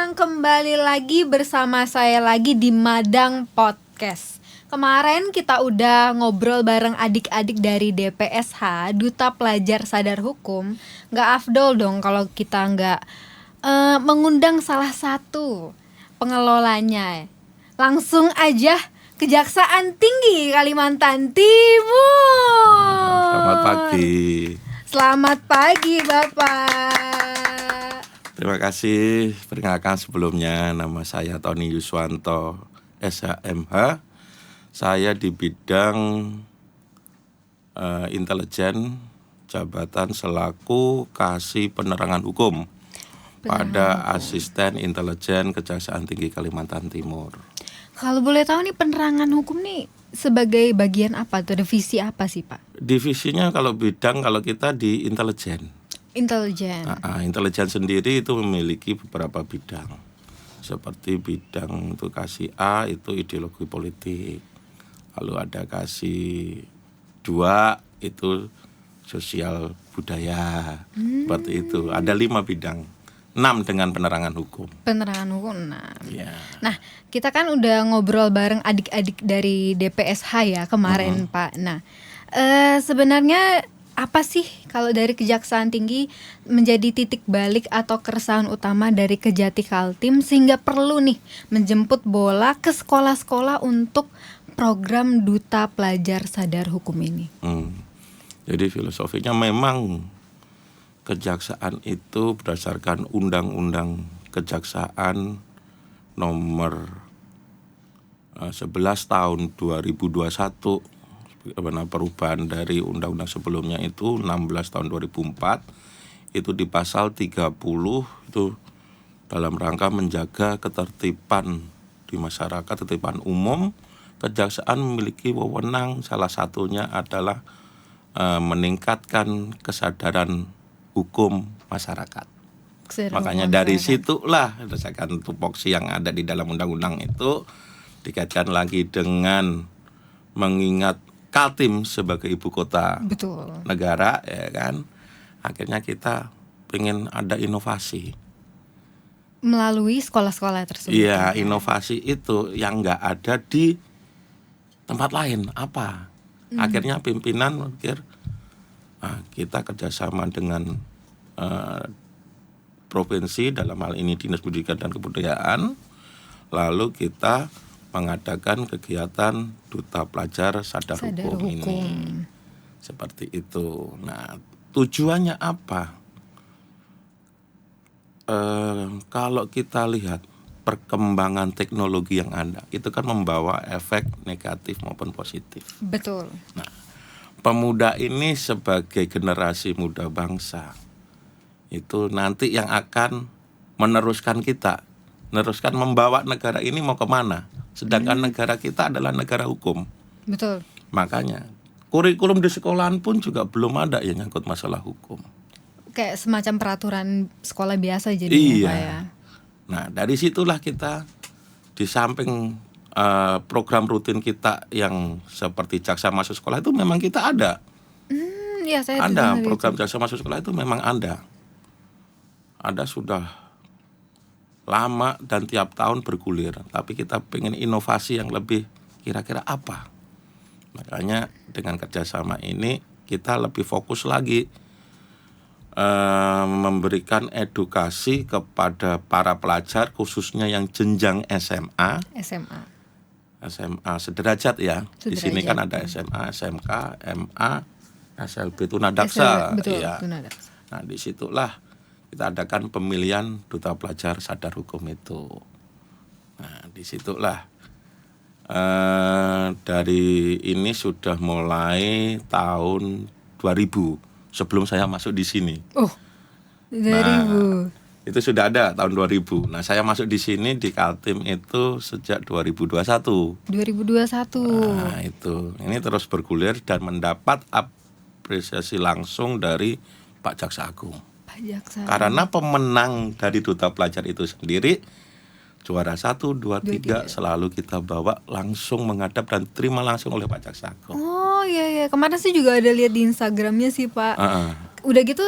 datang kembali lagi bersama saya lagi di Madang Podcast. Kemarin kita udah ngobrol bareng adik-adik dari DPSH, Duta Pelajar Sadar Hukum. Gak afdol dong kalau kita gak mengundang salah satu pengelolanya. Langsung aja, Kejaksaan Tinggi Kalimantan Timur. Selamat pagi. Selamat pagi Bapak. Terima kasih. Perkenalkan sebelumnya, nama saya Tony Yuswanto, SHMH. Saya di bidang intelijen, jabatan selaku Kasih Penerangan Hukum pada Asisten Intelijen Kejaksaan Tinggi Kalimantan Timur. Kalau boleh tahu nih, penerangan hukum nih sebagai bagian apa tuh? Divisi apa sih Pak? Divisinya kalau kita di intelijen. Intelijen. Intelijen sendiri itu memiliki beberapa bidang. Seperti bidang untuk kasih A itu ideologi politik. Lalu ada kasih 2 itu sosial budaya. Seperti itu. Ada 5 bidang. 6 dengan penerangan hukum. Penerangan hukum 6. Ya. Nah, kita kan udah ngobrol bareng adik-adik dari DPSH ya kemarin Pak. Nah, sebenarnya apa sih kalau dari Kejaksaan Tinggi menjadi titik balik atau keresahan utama dari Kejati Kaltim sehingga perlu nih menjemput bola ke sekolah-sekolah untuk program Duta Pelajar Sadar Hukum ini? Jadi filosofinya memang Kejaksaan itu berdasarkan Undang-Undang Kejaksaan nomor 11 tahun 2021, perubahan dari undang-undang sebelumnya itu 16 tahun 2004, itu di pasal 30 itu dalam rangka menjaga ketertiban di masyarakat, ketertiban umum. Kejaksaan memiliki wewenang, salah satunya adalah meningkatkan kesadaran hukum masyarakat. Makanya dari situlah berdasarkan tupoksi yang ada di dalam undang-undang itu dikaitkan lagi dengan mengingat Kaltim sebagai ibu kota negara, ya kan. Akhirnya kita pengen ada inovasi melalui sekolah-sekolah tersebut. Iya, inovasi itu yang nggak ada di tempat lain apa? Akhirnya pimpinan mikir, kita kerjasama dengan provinsi, dalam hal ini Dinas Pendidikan dan Kebudayaan, lalu kita mengadakan kegiatan Duta Pelajar Sadar Hukum ini. Seperti itu. Nah, tujuannya apa? Kalau kita lihat perkembangan teknologi yang ada, itu kan membawa efek negatif maupun positif. Betul. Nah, pemuda ini sebagai generasi muda bangsa, itu nanti yang akan meneruskan membawa negara ini mau kemana. Sedangkan negara kita adalah negara hukum. Betul. Makanya kurikulum di sekolahan pun juga belum ada yang nyangkut masalah hukum. Kayak semacam peraturan sekolah biasa jadi. Iya. Pak ya. Nah, dari situlah kita di samping program rutin kita yang seperti Jaksa Masuk Sekolah itu memang kita ada. Ya, saya ada program Jaksa Masuk Sekolah itu memang ada. Ada sudah lama dan tiap tahun bergulir. Tapi kita pengen inovasi yang lebih kira-kira apa. Makanya dengan kerjasama ini kita lebih fokus lagi memberikan edukasi kepada para pelajar khususnya yang jenjang SMA sederajat ya. Di sini kan ada SMA, SMK, MA, SLB Tunadaksa. Betul, ya. Tunadaksa. Nah, disitulah kita adakan pemilihan Duta Pelajar Sadar Hukum itu. Nah, disitulah dari ini sudah mulai tahun 2000. Sebelum saya masuk di sini. 2000. Nah, itu sudah ada tahun 2000. Nah, saya masuk di sini di Kaltim itu sejak 2021. 2021. Nah, itu. Ini terus bergulir dan mendapat apresiasi langsung dari Pak Jaksa Agung. Karena pemenang dari Duta Pelajar itu sendiri juara 1, 2, 3 selalu kita bawa langsung menghadap dan terima langsung oleh Pak Jaksa Agung. Oh iya, kemarin sih juga ada lihat di Instagramnya sih Pak. Udah gitu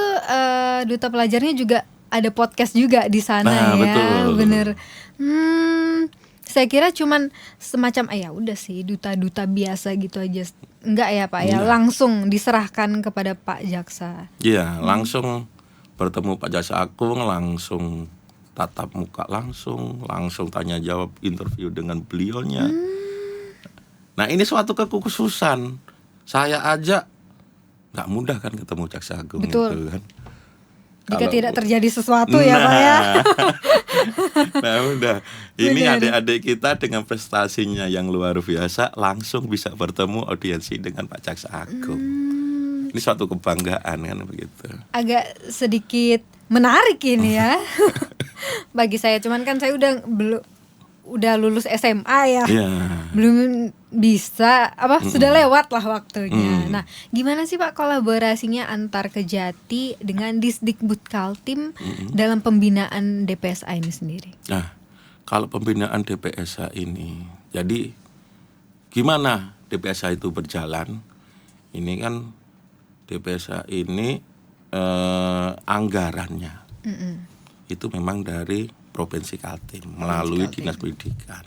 Duta Pelajarnya juga ada podcast juga di sana ya. Betul. Bener. Saya kira cuman semacam ya udah sih duta-duta biasa gitu aja. Enggak ya Pak ya, langsung diserahkan kepada Pak Jaksa. Iya, langsung bertemu Pak Jaksa Agung, langsung tatap muka langsung tanya jawab, interview dengan beliaunya. Nah, ini suatu kekhususan. Saya aja nggak mudah kan ketemu Jaksa Agung. Betul. Itu kan. Jika tidak terjadi sesuatu ya Pak ya. Nah udah, ini adik-adik kita dengan prestasinya yang luar biasa langsung bisa bertemu audiensi dengan Pak Jaksa Agung. Ini suatu kebanggaan kan begitu. Agak sedikit menarik ini ya. Bagi saya, cuman kan saya udah lulus SMA ya. Belum bisa sudah lewat lah waktunya. Nah, gimana sih Pak kolaborasinya antar Kejati dengan Disdikbud Kaltim dalam pembinaan DPSA ini sendiri? Nah, kalau pembinaan DPSA ini, jadi gimana DPSA itu berjalan? Ini kan DPSA ini anggarannya itu memang dari Provinsi Kaltim melalui Dinas Pendidikan.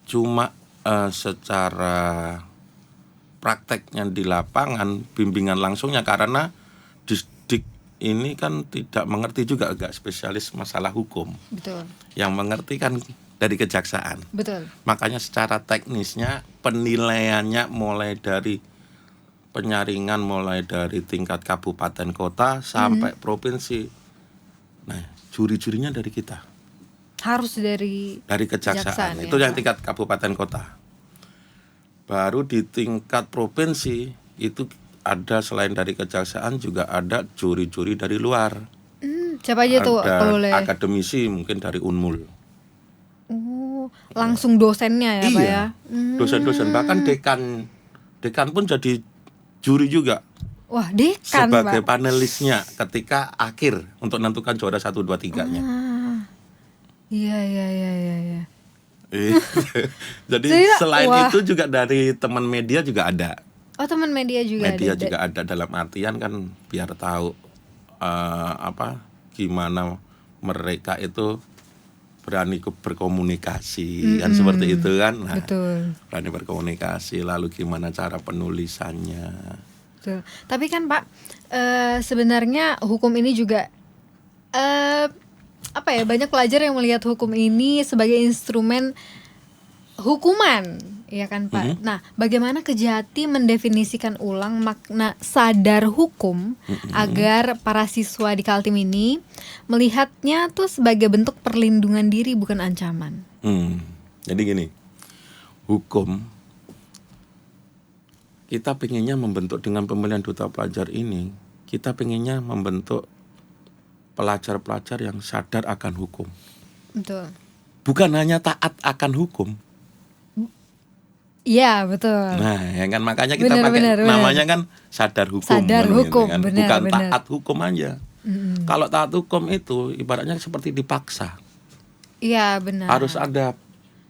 Cuma secara prakteknya di lapangan, bimbingan langsungnya karena Disdik ini kan tidak mengerti juga, agak spesialis masalah hukum. Betul. Yang mengerti kan dari kejaksaan. Betul. Makanya secara teknisnya penilaiannya mulai dari penyaringan, mulai dari tingkat kabupaten kota sampai provinsi. Nah, juri-jurinya dari kita. Harus dari kejaksaan. Ya, itu yang tingkat kabupaten kota. Baru di tingkat provinsi itu ada selain dari kejaksaan juga ada juri-juri dari luar. Siapa aja tuh kalau boleh? Akademisi mungkin dari Unmul. Langsung dosennya ya Pak ya. Dosen-dosen, bahkan dekan pun jadi juri juga. Wah, dekan sebagai Pak. panelisnya ketika akhir untuk menentukan juara 1, 2, 3-nya. Iya. Jadi selain itu juga dari teman media juga ada. Oh, teman media juga Media ada. juga ada, dalam artian kan biar tahu gimana mereka itu berani berkomunikasi kan seperti itu kan. Nah, betul. Berani berkomunikasi, lalu gimana cara penulisannya. Betul. Tapi kan Pak, sebenarnya hukum ini juga banyak pelajar yang melihat hukum ini sebagai instrumen hukuman, ya kan Pak. Nah, bagaimana Kejati mendefinisikan ulang makna sadar hukum agar para siswa di Kaltim ini melihatnya tuh sebagai bentuk perlindungan diri bukan ancaman. Jadi gini, hukum kita pengennya membentuk dengan pemilihan duta pelajar ini, kita pengennya membentuk pelajar-pelajar yang sadar akan hukum. Betul. Bukan hanya taat akan hukum. Iya, betul. Nah, ya kan makanya kita pakai namanya kan sadar hukum. Sadar hukum, kan? benar, Bukan benar. taat hukum aja. Kalau taat hukum itu ibaratnya seperti dipaksa. Iya, benar. Harus ada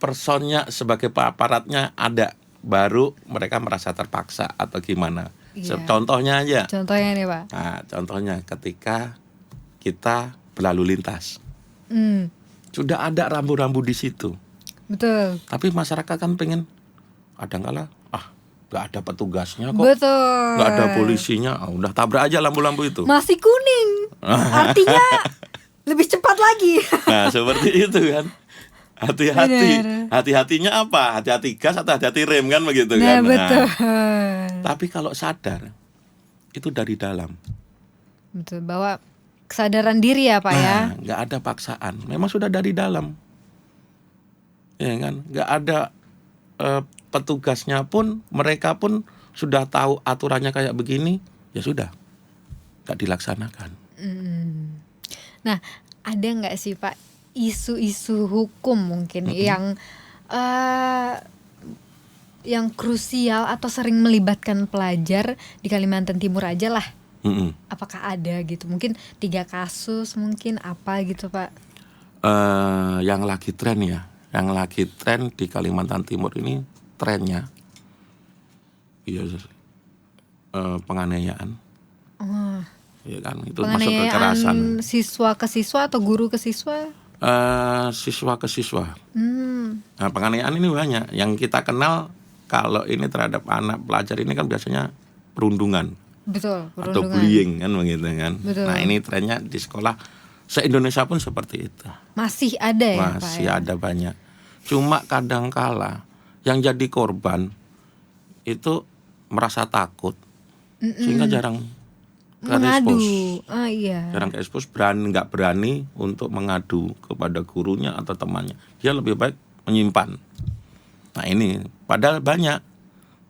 personnya sebagai aparatnya ada, baru mereka merasa terpaksa atau gimana. Iya. Contohnya aja. Contohnya nih Pak. Nah, contohnya ketika kita berlalu lintas, sudah ada rambu-rambu di situ. Betul. Tapi masyarakat kan pengen, kadang-kala nggak ada petugasnya kok, Betul. nggak ada polisinya, udah tabrak aja lampu-lampu itu. Masih kuning, artinya lebih cepat lagi. Nah, seperti itu kan. Hati-hatinya apa? Hati-hati gas atau hati-hati rem kan begitu kan. Betul. Tapi kalau sadar itu dari dalam. Betul, bahwa kesadaran diri ya Pak ya. Nggak ada paksaan, memang sudah dari dalam. Ya kan, nggak ada petugasnya pun, mereka pun sudah tahu aturannya kayak begini, ya sudah, nggak dilaksanakan. Nah, ada nggak sih Pak isu-isu hukum mungkin yang krusial atau sering melibatkan pelajar di Kalimantan Timur aja lah? Apakah ada gitu? Mungkin 3 kasus, mungkin apa gitu Pak? Yang lagi tren ya, yang lagi tren di Kalimantan Timur ini trennya, penganiayaan. ya kan, itu masuk kekerasan. Siswa ke siswa atau guru ke siswa? Siswa ke siswa. Nah, penganiayaan ini banyak. Yang kita kenal kalau ini terhadap anak pelajar ini kan biasanya perundungan. Betul, perundungan. Atau bullying kan begitu kan. Betul. Nah, ini trennya di sekolah se-Indonesia pun seperti itu. Masih ada ya, Pak? Masih ada banyak. Cuma kadangkala yang jadi korban itu merasa takut sehingga jarang mengadu. Jarang ke expose, nggak berani untuk mengadu kepada gurunya atau temannya. Dia lebih baik menyimpan. Nah ini padahal banyak.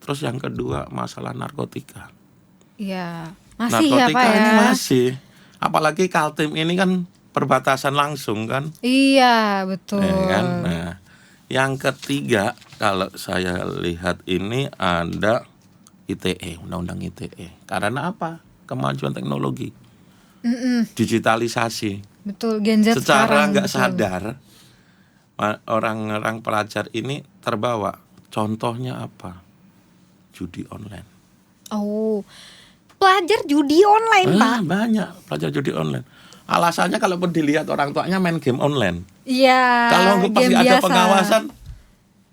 Terus yang kedua masalah narkotika. Iya, masih narkotika ya Pak ya. Ini masih. Apalagi Kaltim ini kan perbatasan langsung kan. Iya betul. Kan? Nah, yang ketiga kalau saya lihat ini ada ITE, undang-undang ITE. Karena apa? Kemajuan teknologi, digitalisasi. Betul, Gen Z secara nggak sadar orang-orang pelajar ini terbawa. Contohnya apa? Judi online. Oh, pelajar judi online Pak? Banyak pelajar judi online. Alasannya kalau pun dilihat orang tuanya main game online. Iya. Kalau pasti ada pengawasan,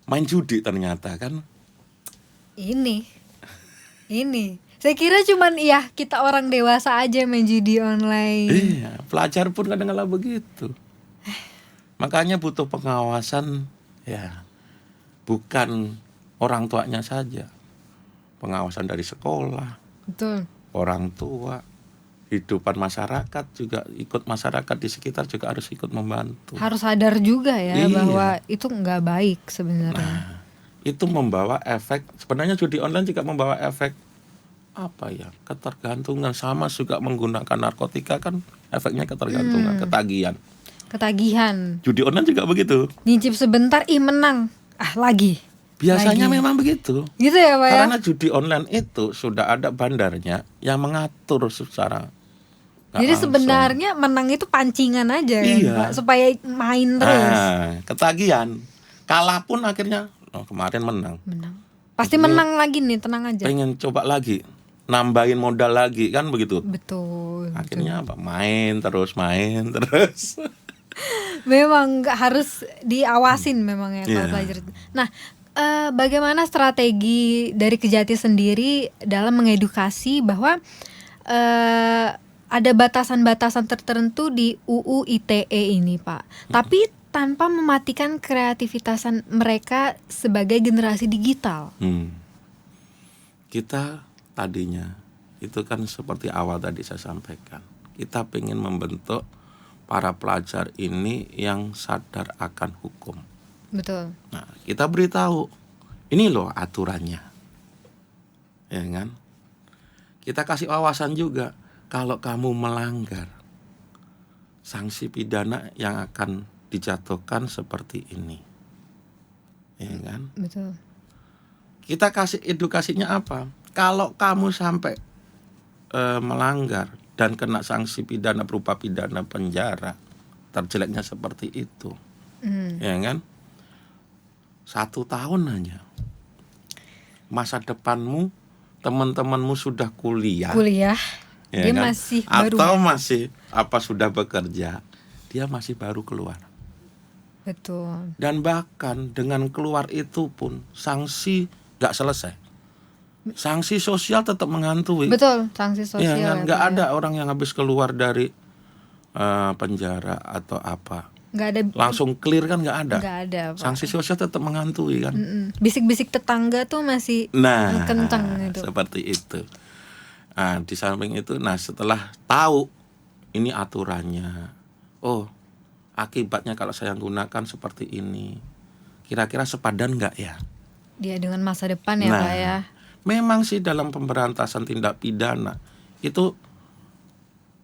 main judi ternyata kan. Ini. Saya kira cuman kita orang dewasa aja main judi online. Iya, pelajar pun kadang-kadang begitu. Makanya butuh pengawasan ya. Bukan orang tuanya saja. Pengawasan dari sekolah. Betul. Orang tua, kehidupan masyarakat juga ikut, masyarakat di sekitar juga harus ikut membantu. Harus sadar juga ya bahwa itu nggak baik sebenarnya. Nah, itu membawa efek. Sebenarnya judi online juga membawa efek apa ya, ketergantungan. Sama juga menggunakan narkotika kan efeknya ketergantungan, ketagihan. Judi online juga begitu. Nyicip sebentar, menang, lagi. Biasanya memang begitu. Gitu ya Pak. Karena judi online itu sudah ada bandarnya yang mengatur secara. Jadi sebenarnya menang itu pancingan aja kan Pak, supaya main terus. Ketagihan. Kalah pun akhirnya kemarin menang. Pasti menang lagi nih, tenang aja. Pengen coba lagi. Nambahin modal lagi kan begitu. Betul. Akhirnya apa? Main terus. Memang harus diawasin memang ya kalau pelajar. Nah, bagaimana strategi dari Kejati sendiri dalam mengedukasi bahwa ada batasan-batasan tertentu di UU ITE ini, Pak. Tapi tanpa mematikan kreativitasan mereka sebagai generasi digital. Kita tadinya itu kan seperti awal tadi saya sampaikan, kita ingin membentuk para pelajar ini yang sadar akan hukum. Betul. Nah, kita beritahu ini loh aturannya, ya kan? Kita kasih wawasan juga, kalau kamu melanggar, sanksi pidana yang akan dijatuhkan seperti ini, ya kan? Betul. Kita kasih edukasinya apa? Kalau kamu sampai melanggar dan kena sanksi pidana berupa pidana penjara, terjeleknya seperti itu, ya kan? 1 tahun aja. Masa depanmu, teman-temanmu sudah kuliah, ya dia kan? masih baru, atau masih sudah bekerja, dia masih baru keluar. Betul. Dan bahkan dengan keluar itu pun sanksi nggak selesai. Sanksi sosial tetap menghantui. Betul, sanksi sosial. Ya kan, nggak ada orang yang habis keluar dari penjara atau apa, nggak ada langsung clear kan, nggak ada. Pak. Sanksi sosial tetap menghantui kan. Bisik-bisik tetangga tuh masih kencang itu. Seperti itu. Nah, di samping itu, setelah tahu ini aturannya, akibatnya kalau saya gunakan seperti ini, kira-kira sepadan nggak ya? Dia dengan masa depan ya Pak ya. Memang sih dalam pemberantasan tindak pidana itu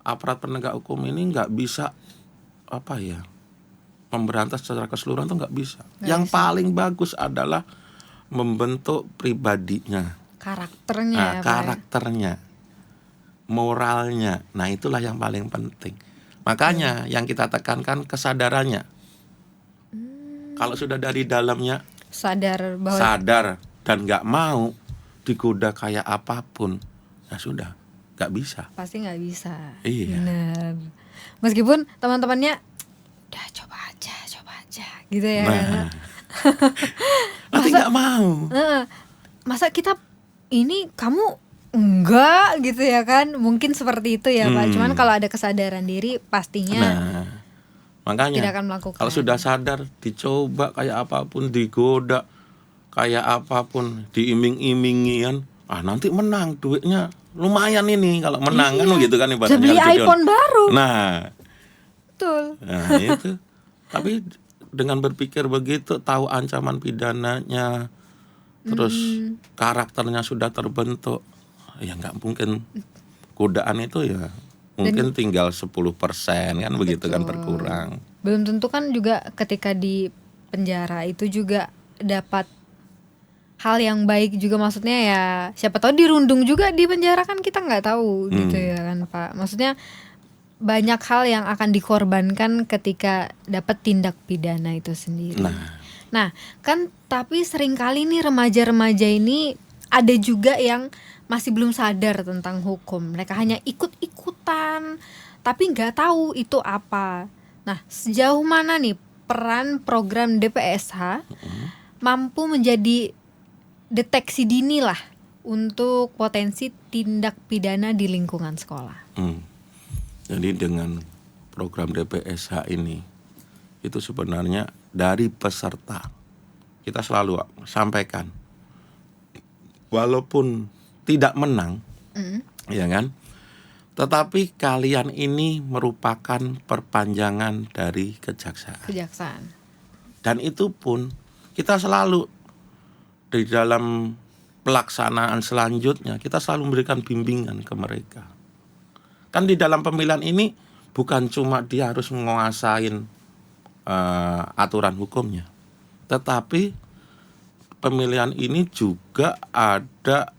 aparat penegak hukum ini nggak bisa memberantas secara keseluruhan, tuh nggak bisa. Yang paling bagus adalah membentuk pribadinya, karakternya, moralnya. Nah, itulah yang paling penting. Makanya yang kita tekankan kesadarannya. Kalau sudah dari dalamnya sadar dan nggak mau digoda kayak apapun, ya sudah, nggak bisa. Pasti nggak bisa. Iya. Bener. Meskipun teman-temannya udah coba aja gitu ya. Nah, nanti nggak mau. Masa kita ini kamu enggak gitu ya kan? Mungkin seperti itu ya Pak. Cuman kalau ada kesadaran diri pastinya Nah, makanya tidak akan melakukan. kalau sudah sadar, dicoba kayak apapun, digoda kayak apapun, diiming-imingi kan, nanti menang, duitnya lumayan ini kalau menang kan gitu kan ibaratnya. Beli iPhone baru. Nah, betul. Nah itu. Tapi dengan berpikir begitu, tahu ancaman pidananya, terus karakternya sudah terbentuk, ya nggak mungkin godaan itu ya mungkin tinggal 10% kan begitu kan berkurang. Belum tentu kan juga ketika di penjara itu juga dapat hal yang baik juga, maksudnya ya siapa tahu dirundung juga di penjara kan kita nggak tahu gitu ya kan Pak. Maksudnya banyak hal yang akan dikorbankan ketika dapat tindak pidana itu sendiri. Nah kan tapi seringkali nih remaja-remaja ini ada juga yang masih belum sadar tentang hukum. Mereka hanya ikut-ikutan tapi nggak tahu itu apa. Nah sejauh mana nih peran program DPSH mampu menjadi deteksi dini lah untuk potensi tindak pidana di lingkungan sekolah? Jadi dengan program DPSH ini itu sebenarnya dari peserta kita selalu sampaikan, walaupun tidak menang, ya kan, tetapi kalian ini merupakan perpanjangan dari kejaksaan. Dan itu pun kita selalu di dalam pelaksanaan selanjutnya kita selalu memberikan bimbingan ke mereka. Kan di dalam pemilihan ini bukan cuma dia harus menguasain aturan hukumnya, tetapi pemilihan ini juga ada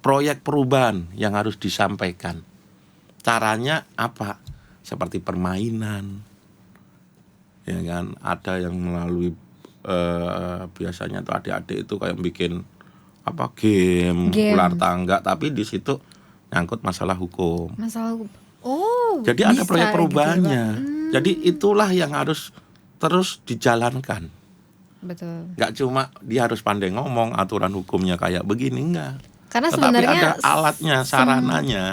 proyek perubahan yang harus disampaikan. Caranya apa? Seperti permainan, ya kan? Ada yang melalui biasanya tuh adik-adik itu kayak bikin game ular tangga, tapi di situ nyangkut masalah hukum. Jadi ada proyek perubahannya. Gitu, jadi itulah yang harus terus dijalankan. Betul. Gak cuma dia harus pandai ngomong aturan hukumnya kayak begini, enggak. Karena tetapi sebenarnya ada alatnya, sarananya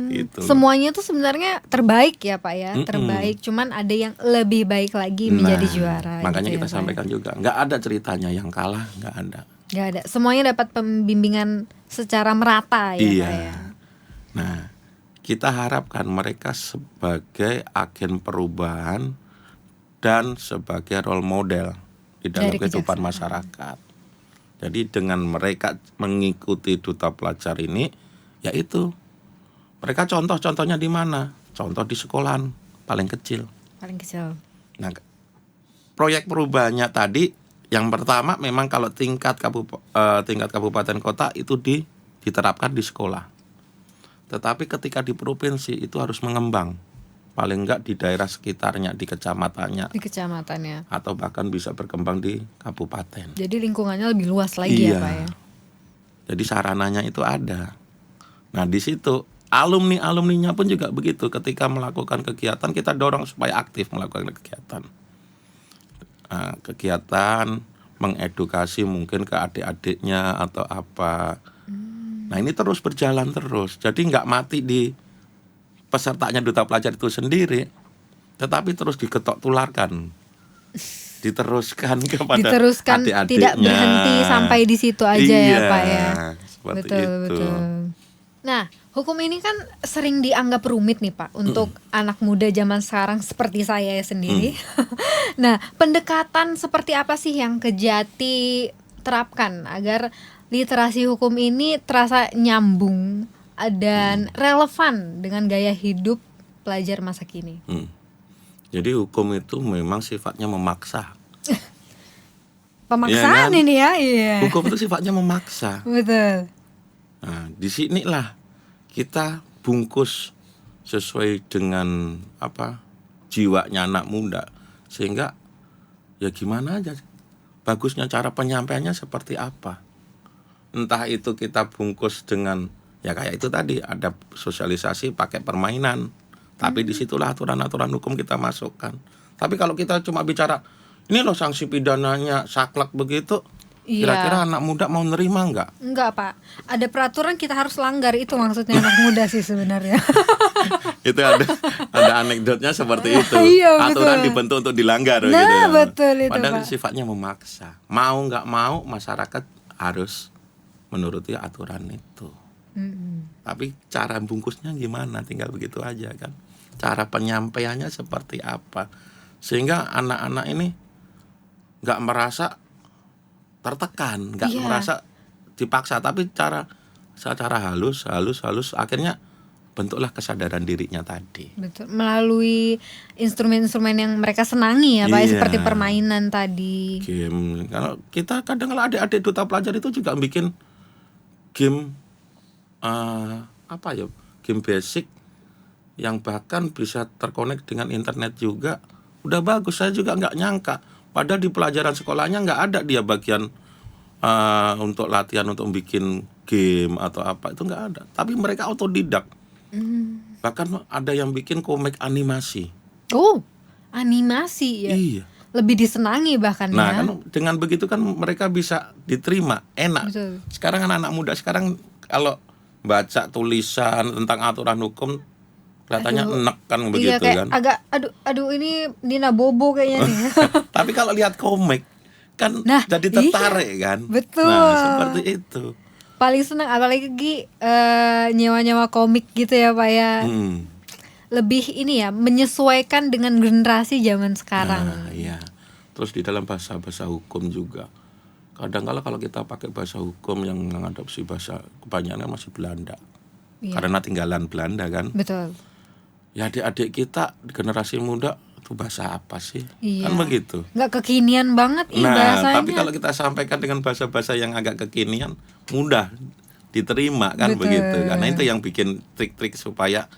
gitu. Semuanya tuh sebenarnya terbaik ya Pak ya, terbaik. Cuman ada yang lebih baik lagi menjadi juara. Makanya gitu kita ya, sampaikan juga, nggak ada ceritanya yang kalah, nggak ada. Nggak ada. Semuanya dapat pembimbingan secara merata ya iya. Pak ya. Nah, kita harapkan mereka sebagai agen perubahan dan sebagai role model di dalam kehidupan masyarakat. Jadi dengan mereka mengikuti duta pelajar ini, yaitu mereka contohnya di mana? Contoh di sekolahan paling kecil. Nah, proyek perubahannya tadi yang pertama memang kalau tingkat kabupaten kota itu diterapkan di sekolah. Tetapi ketika di provinsi itu harus mengembang. Paling enggak di daerah sekitarnya, di kecamatannya. Atau bahkan bisa berkembang di kabupaten. Jadi lingkungannya lebih luas lagi ya Pak ya. Jadi sarananya itu ada. Nah di situ alumninya pun juga begitu. Ketika melakukan kegiatan kita dorong supaya aktif melakukan kegiatan. Kegiatan mengedukasi mungkin ke adik-adiknya atau apa. Nah ini terus berjalan terus. Jadi nggak mati di pesertanya duta pelajar itu sendiri, tetapi terus diketok tularkan, diteruskan kepada adik-adiknya. Tidak berhenti sampai di situ aja ya Pak ya. Betul. Nah, hukum ini kan sering dianggap rumit nih Pak untuk anak muda zaman sekarang seperti saya sendiri. Nah, pendekatan seperti apa sih yang Kejati terapkan agar literasi hukum ini terasa nyambung dan relevan dengan gaya hidup pelajar masa kini? Jadi hukum itu memang sifatnya memaksa. Pemaksaan ya kan? Ini ya, iya. Hukum itu sifatnya memaksa. Betul. Nah, di sinilah kita bungkus sesuai dengan jiwanya anak muda, sehingga ya gimana aja bagusnya cara penyampaiannya seperti apa. Entah itu kita bungkus dengan Ya kayak itu tadi, ada sosialisasi pakai permainan. Tapi disitulah aturan-aturan hukum kita masukkan. Tapi kalau kita cuma bicara, ini loh sanksi pidananya saklek begitu, kira-kira anak muda mau nerima nggak? Enggak, Pak. Ada peraturan kita harus langgar, itu maksudnya anak muda sih sebenarnya. Itu ada anekdotnya seperti itu. Iya, aturan betul. dibentuk untuk dilanggar Nah, gitu ya. betul itu, Padahal Pak. sifatnya memaksa. Mau nggak mau masyarakat harus menuruti aturan itu. Tapi cara bungkusnya gimana, tinggal begitu aja kan. Cara penyampaiannya seperti apa, sehingga anak-anak ini nggak merasa tertekan, nggak merasa dipaksa, tapi secara halus akhirnya bentuklah kesadaran dirinya tadi. Betul, melalui instrumen-instrumen yang mereka senangi ya Pak, Iya. seperti permainan tadi. Game, kalau kita kadang kalau adik-adik duta pelajar itu juga bikin game game basic yang bahkan bisa terkonek dengan internet juga. Udah bagus, saya juga nggak nyangka. Padahal di pelajaran sekolahnya nggak ada dia bagian untuk latihan untuk bikin game atau apa, itu nggak ada. Tapi mereka otodidak. Bahkan ada yang bikin komik animasi. Oh, animasi ya. Iya. Lebih disenangi bahkan Nah ya. kan dengan begitu kan mereka bisa diterima, enak. Betul. Sekarang anak-anak muda sekarang kalau baca tulisan tentang aturan hukum kelihatannya enak kan begitu Iya, kayak kan. agak aduh ini Nina Bobo kayaknya nih. Tapi kalau lihat komik kan Nah, jadi tertarik kan. betul. Nah seperti itu. Paling senang apalagi nyewa-nyewa komik gitu ya Pak ya. Lebih ini ya, menyesuaikan dengan generasi zaman sekarang. Nah iya. Terus di dalam bahasa hukum juga, kadang-kala kalau kita pakai bahasa hukum yang mengadopsi bahasa, kebanyakan masih Belanda. Karena tinggalan Belanda kan. Betul. Ya adik-adik kita generasi muda itu bahasa apa sih? Iya. Kan begitu. Nggak kekinian banget bahasanya. Tapi kalau kita sampaikan dengan bahasa-bahasa yang agak kekinian, mudah diterima kan. Betul. Begitu. Karena itu yang bikin trik-trik supaya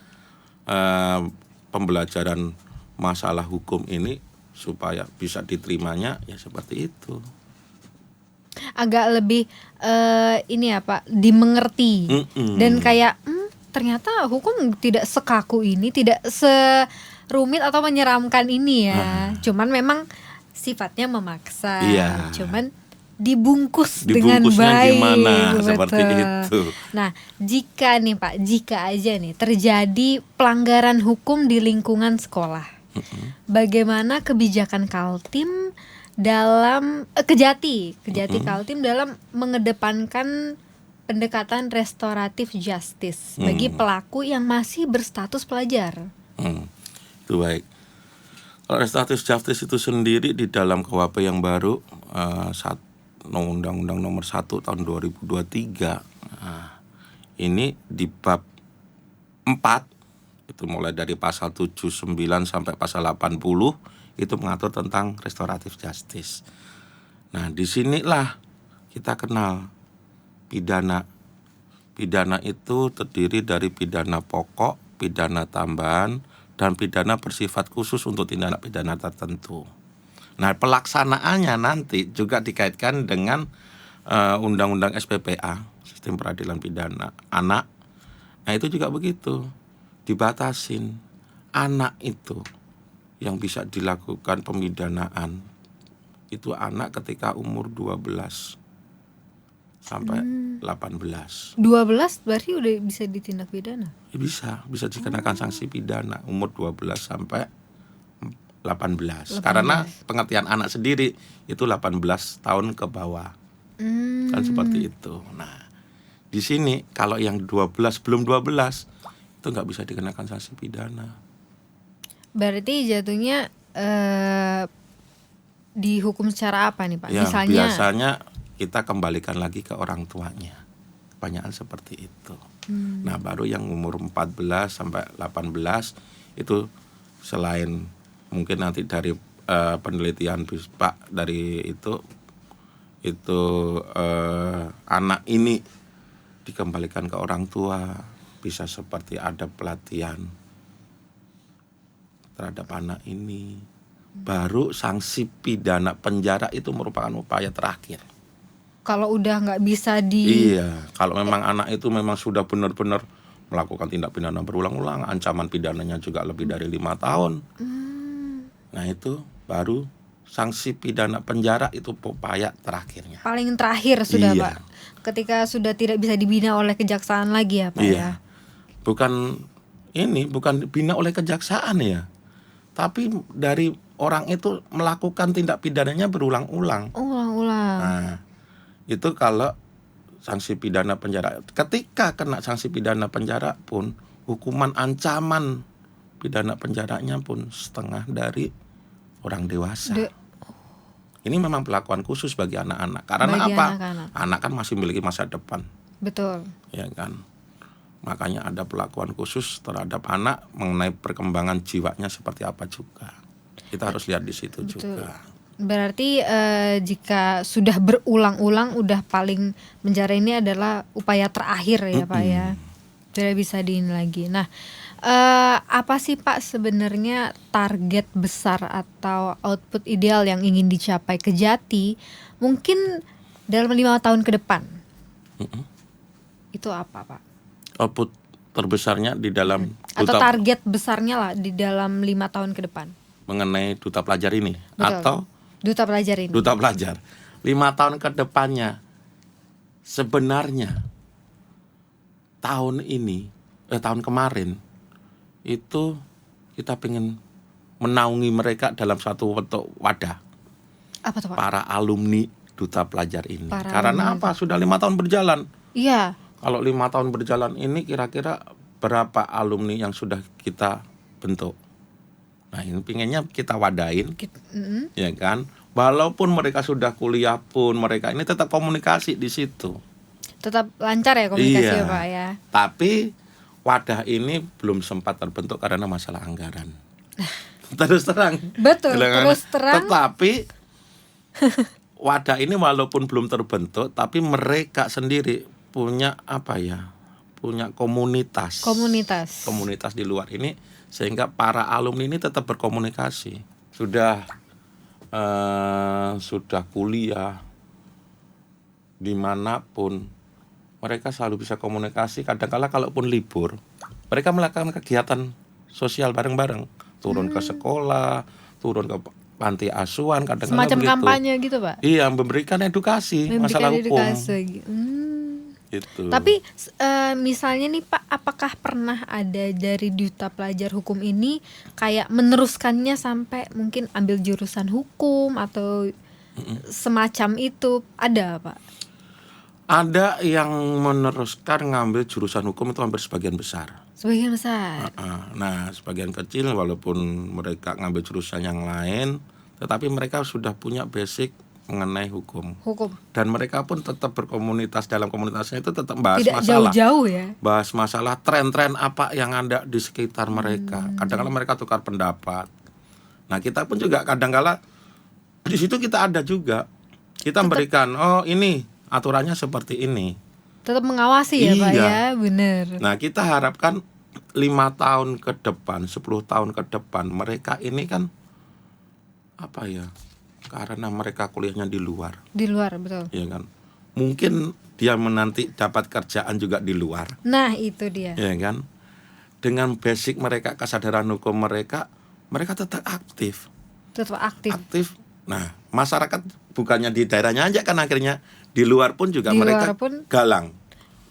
pembelajaran masalah hukum ini supaya bisa diterimanya ya seperti itu. Agak lebih ini ya Pak, dimengerti. Dan kayak ternyata hukum tidak sekaku ini, tidak serumit atau menyeramkan ini ya. Cuman memang sifatnya memaksa. Iya. Cuman dibungkus dengan Dibungkusnya baik. gimana, Betul. seperti itu. Nah, jika nih Pak, jika aja nih terjadi pelanggaran hukum di lingkungan sekolah, bagaimana kebijakan Kaltim dalam Kejati Kaltim dalam mengedepankan pendekatan restoratif justice bagi pelaku yang masih berstatus pelajar? Itu baik. Kalau restoratif justice itu sendiri di dalam KUHP yang baru Undang-Undang Nomor 1 tahun 2023, ini di bab 4 itu mulai dari pasal 79 sampai pasal 80 itu mengatur tentang restoratif justice. Nah, disinilah kita kenal pidana. Pidana itu terdiri dari pidana pokok, pidana tambahan, dan pidana bersifat khusus untuk tindak pidana tertentu. Nah, pelaksanaannya nanti juga dikaitkan dengan Undang-Undang SPPA, Sistem Peradilan Pidana Anak. Nah, itu juga begitu. Dibatasin anak itu yang bisa dilakukan pemidanaan itu anak ketika umur 12 sampai 18. 12 berarti udah bisa ditindak pidana? Ya bisa dikenakan sanksi pidana umur 12 sampai 18. Karena pengertian anak sendiri itu 18 tahun ke bawah. Kan seperti itu. Nah, di sini kalau yang 12 belum 12 itu nggak bisa dikenakan sanksi pidana. Berarti jatuhnya dihukum secara apa nih Pak? Ya, Misalnya biasanya kita kembalikan lagi ke orang tuanya. Kebanyakan seperti itu. Nah, baru yang umur 14 sampai 18 itu selain mungkin nanti dari penelitian Pak dari itu anak ini dikembalikan ke orang tua, bisa seperti ada pelatihan terhadap anak ini. Baru sanksi pidana penjara itu merupakan upaya terakhir. Kalau udah nggak bisa di Iya, kalau memang anak itu memang sudah benar-benar melakukan tindak pidana berulang-ulang, ancaman pidananya juga lebih dari 5 tahun. Nah itu baru sanksi pidana penjara itu upaya terakhirnya. paling terakhir sudah Iya. Pak. Ketika sudah tidak bisa dibina oleh kejaksaan lagi ya Pak ya. Iya. Bukan bina oleh kejaksaan ya. Tapi dari orang itu melakukan tindak pidananya berulang-ulang. Ulang-ulang. Nah, itu kalau sanksi pidana penjara. Ketika kena sanksi pidana penjara pun hukuman ancaman pidana penjaranya pun setengah dari orang dewasa. Ini memang perlakuan khusus bagi anak-anak. Karena Bagi apa? anak-anak. Anak kan masih memiliki masa depan, Betul. ya kan? Makanya ada perlakuan khusus terhadap anak mengenai perkembangan jiwanya seperti apa juga. Kita harus lihat di situ juga. Berarti jika sudah berulang-ulang udah paling penjara ini adalah upaya terakhir ya Pak ya. Tidak bisa diin lagi. Nah, apa sih Pak sebenarnya target besar atau output ideal yang ingin dicapai Kejati mungkin dalam 5 tahun ke depan? Itu apa Pak? Output terbesarnya di dalam Atau target besarnya lah di dalam 5 tahun ke depan mengenai duta pelajar ini. Betul. Atau duta pelajar ini. duta pelajar 5 tahun ke depannya sebenarnya tahun kemarin itu kita pengen menaungi mereka dalam satu bentuk wadah. Apa tuh Pak? Para alumni duta pelajar ini. Para Karena alumni. apa? Sudah 5 tahun berjalan. Iya. Kalau 5 tahun berjalan ini kira-kira berapa alumni yang sudah kita bentuk? Nah ini pinginnya kita wadain, ya kan? Walaupun mereka sudah kuliah pun mereka ini tetap komunikasi di situ. Tetap lancar ya komunikasi Iya. ya Pak ya. Tapi wadah ini belum sempat terbentuk karena masalah anggaran. Terus terang. Betul, Bilang terus terang. Tetapi wadah ini walaupun belum terbentuk, tapi mereka sendiri punya punya komunitas di luar ini, sehingga para alumni ini tetap berkomunikasi. Sudah kuliah dimanapun mereka selalu bisa komunikasi. Kadang-kala kalaupun libur mereka melakukan kegiatan sosial bareng-bareng, turun ke sekolah, turun ke panti asuhan, kadang-kadang Semacam begitu. kampanye gitu Pak. Iya, memberikan edukasi masalah hukum. Gitu. Tapi misalnya nih Pak, apakah pernah ada dari duta pelajar hukum ini kayak meneruskannya sampai mungkin ambil jurusan hukum atau semacam itu, ada Pak? Ada yang meneruskan ngambil jurusan hukum itu hampir sebagian besar. Sebagian besar. Nah, sebagian kecil walaupun mereka ngambil jurusan yang lain, tetapi mereka sudah punya basic mengenai hukum. Dan mereka pun tetap berkomunitas, dalam komunitasnya itu tetap bahas tidak masalah. jauh-jauh ya. Bahas masalah tren-tren apa yang ada di sekitar mereka. Kadang-kala mereka tukar pendapat. Nah, kita pun juga kadang-kala di situ kita ada juga. Kita memberikan, ini aturannya seperti ini. Tetap mengawasi ya Pak Iya. ya, benar. Nah, kita harapkan 5 tahun ke depan, 10 tahun ke depan mereka ini kan karena mereka kuliahnya di luar. Di luar, betul. Ya kan? Mungkin dia nanti dapat kerjaan juga di luar. Nah, itu dia. Ya kan? Dengan basic mereka, kesadaran hukum mereka tetap aktif. Tetap aktif. Nah, masyarakat bukannya di daerahnya aja kan, akhirnya di luar pun juga mereka galang.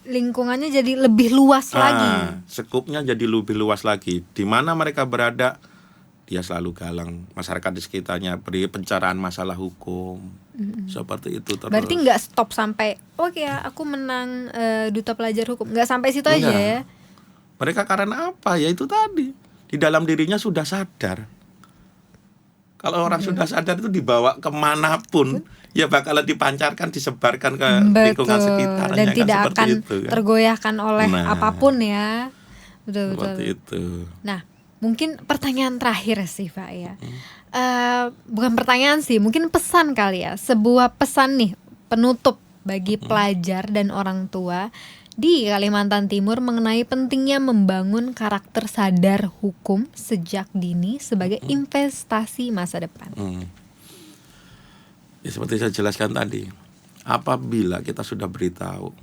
Lingkungannya jadi lebih luas lagi. Sekupnya jadi lebih luas lagi. Di mana mereka berada, dia selalu galang. Masyarakat di sekitarnya beri pencerahan masalah hukum. Seperti itu terus. Berarti nggak stop sampai aku menang duta pelajar hukum. Nggak sampai situ aja ya. Mereka karena apa? Ya itu tadi. Di dalam dirinya sudah sadar. Kalau orang sudah sadar itu dibawa kemanapun, ya bakal dipancarkan, disebarkan ke lingkungan sekitarnya. Dan tidak akan itu, kan? tergoyahkan oleh apapun ya. Betul. Seperti itu. Nah, mungkin pertanyaan terakhir sih Pak ya. Bukan pertanyaan sih, mungkin pesan kali ya. Sebuah pesan nih penutup bagi pelajar dan orang tua di Kalimantan Timur mengenai pentingnya membangun karakter sadar hukum sejak dini sebagai investasi masa depan. Ya seperti saya jelaskan tadi, apabila kita sudah beritahu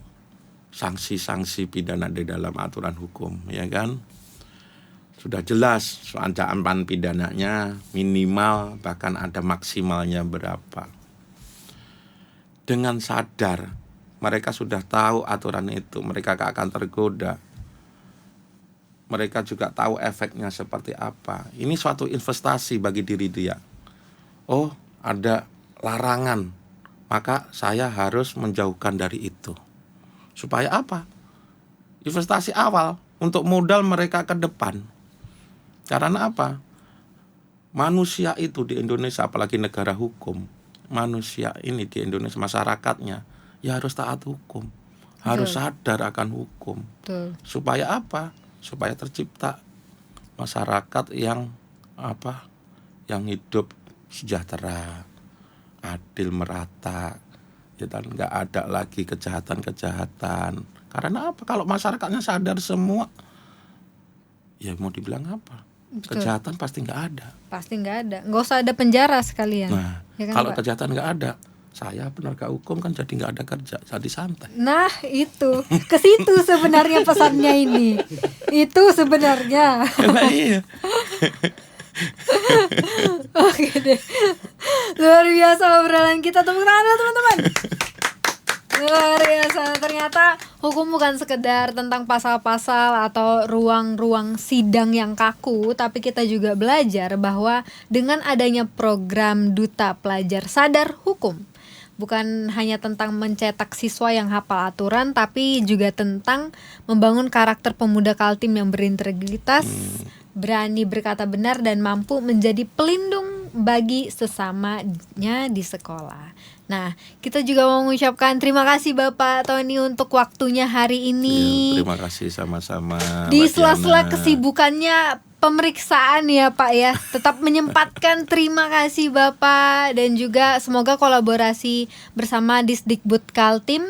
sanksi-sanksi pidana di dalam aturan hukum, ya kan, sudah jelas ancaman pidananya minimal, bahkan ada maksimalnya berapa. Dengan sadar mereka sudah tahu aturan itu, mereka gak akan tergoda. Mereka juga tahu efeknya seperti apa. Ini suatu investasi bagi diri dia. Oh, ada larangan, maka saya harus menjauhkan dari itu. Supaya apa? Investasi awal untuk modal mereka ke depan. Karena apa? Manusia itu di Indonesia, apalagi negara hukum, manusia ini di Indonesia, masyarakatnya ya harus taat hukum, harus sadar akan hukum. Betul. Supaya apa? Supaya tercipta masyarakat yang apa? Yang hidup sejahtera, adil, merata. Ya kan, nggak ada lagi kejahatan-kejahatan. Karena apa? Kalau masyarakatnya sadar semua, ya mau dibilang apa? Betul. Kejahatan pasti nggak ada. Pasti nggak ada. Nggak usah ada penjara sekalian. Nah, ya kan, kalau Pak? kejahatan nggak ada, saya penegak hukum kan jadi nggak ada kerja, jadi santai. Nah itu, ke situ sebenarnya pesannya ini. Itu sebenarnya. Iya. Oke deh. Luar biasa obrolan kita, tepuk tangan dulu, teman-teman. Luar biasa. Ternyata hukum bukan sekedar tentang pasal-pasal atau ruang-ruang sidang yang kaku, tapi kita juga belajar bahwa dengan adanya program Duta Pelajar Sadar Hukum, bukan hanya tentang mencetak siswa yang hafal aturan, tapi juga tentang membangun karakter pemuda Kaltim yang berintegritas, berani berkata benar, dan mampu menjadi pelindung bagi sesamanya di sekolah. Nah, kita juga mau mengucapkan terima kasih Bapak Tony untuk waktunya hari ini. Ya, terima kasih sama-sama. Di sela-sela kesibukannya pemeriksaan ya Pak ya, tetap menyempatkan. Terima kasih Bapak, dan juga semoga kolaborasi bersama Disdikbud Kaltim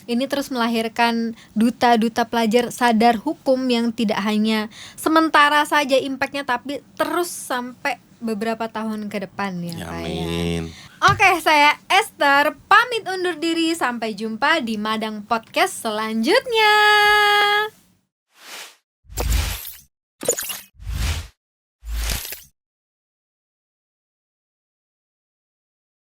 ini terus melahirkan duta-duta pelajar sadar hukum yang tidak hanya sementara saja impactnya, tapi terus sampai beberapa tahun ke depan ya Pak. Amin. Oke, saya Esther pamit undur diri. Sampai jumpa di Madang Podcast selanjutnya.